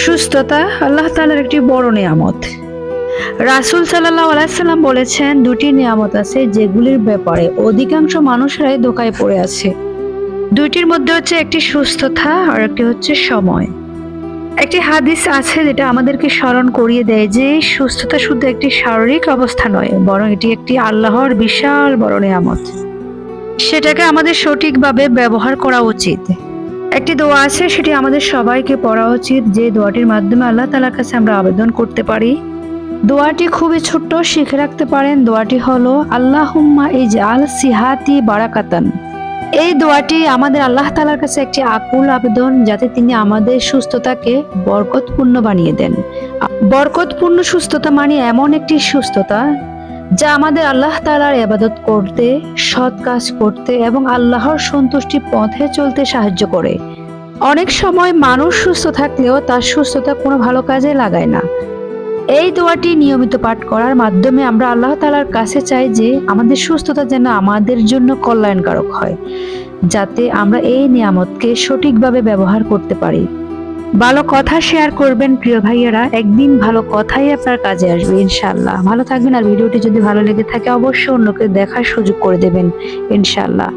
সুস্থতা আল্লাহ তাআলার একটি বড় নিয়ামত। রাসূল সাল্লাল্লাহু আলাইহি সাল্লাম বলেছেন, দুটি নিয়ামত আছে যেগুলির ব্যাপারে অধিকাংশ মানুষরাই ধোঁকায় পড়ে আছে। দুইটির মধ্যে হচ্ছে একটি সুস্থতা আর একটি হচ্ছে সময়। একটি হাদিস আছে যেটা আমাদেরকে স্মরণ করিয়ে দেয় যে সুস্থতা শুধু একটি শারীরিক অবস্থা নয়, বরং এটি একটি আল্লাহর বিশাল বড় নিয়ামত। সেটাকে আমাদের সঠিকভাবে ব্যবহার করা উচিত। একটি দোয়া আছে, সেটি আমাদের সবাইকে পড়া উচিত, যে দোয়াটির মাধ্যমে আল্লাহ তাআলার কাছে আমরা আবেদন করতে পারি। দোয়াটি খুবই ছোট্ট, শিখে রাখতে পারেন। দোয়াটি হলো আল্লাহুম্মা ইজআল সিহাতি বারাকাতান। এই দোয়াটি আমাদের আল্লাহ তাআলার কাছে একটি আকুল আবেদন, যাতে তিনি আমাদের সুস্থতাকে বরকতপূর্ণ বানিয়ে দেন। বরকতপূর্ণ সুস্থতা মানে এমন একটি সুস্থতা যা আমাদের আল্লাহ তাআলার ইবাদত করতে, সৎ কাজ করতে এবং আল্লাহর সন্তুষ্টি পথে চলতে সাহায্য করে। অনেক সময় মানুষ সুস্থ থাকলেও তার সুস্থতা কোনো ভালো কাজে লাগায় না। এই দোয়াটি নিয়মিত পাঠ করার মাধ্যমে আমরা আল্লাহ তাআলার কাছে চাই যে আমাদের সুস্থতা যেন আমাদের জন্য কল্যাণকারক হয়, যাতে আমরা এই নিয়ামতকে সঠিকভাবে ব্যবহার করতে পারি। ভালো কথা শেয়ার করবেন প্রিয় ভাইয়েরা, একদিন ভালো কথাই আপনার কাজে আসবে ইনশাআল্লাহ। ভালো থাকবেন, আর ভিডিওটি যদি ভালো লেগে থাকে অবশ্যই অন্যকে দেখার সুযোগ করে দেবেন ইনশাআল্লাহ।